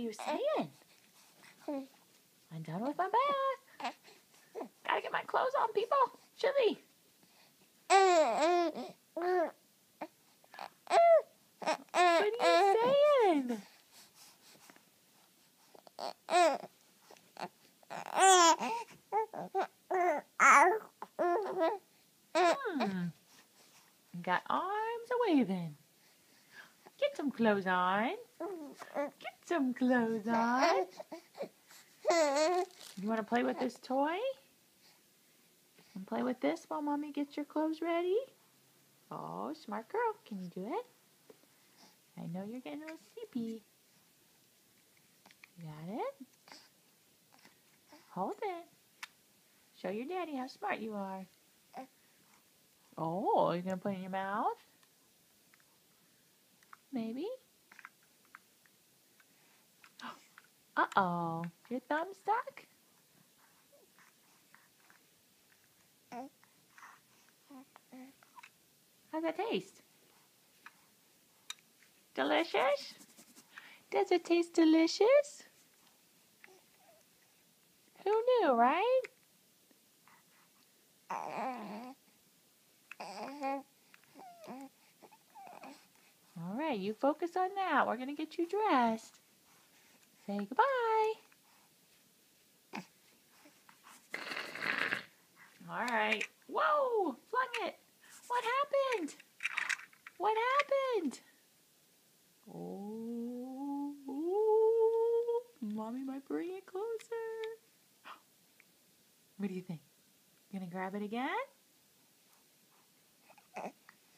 you saying? I'm done with my bath. Gotta get my clothes on, people. Chilly. What are you saying? Got arms a-waving. Get some clothes on. Get some clothes on. You want to play with this toy? And play with this while Mommy gets your clothes ready? Oh, smart girl. Can you do it? I know you're getting a little sleepy. You got it? Hold it. Show your daddy how smart you are. Oh, you're going to put it in your mouth? Maybe? Uh-oh. Your thumb stuck? How's that taste? Delicious? Does it taste delicious? Who knew, right? All right, you focus on that. We're going to get you dressed. Say goodbye. All right. Whoa, flung it. What happened? What happened? Oh, Mommy might bring it closer. What do you think? You gonna grab it again?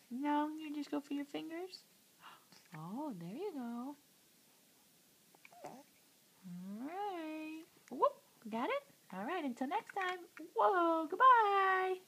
No, you just go for your fingers. Oh, there you go. All right. Whoop, got it? All right, until next time. Whoa, goodbye.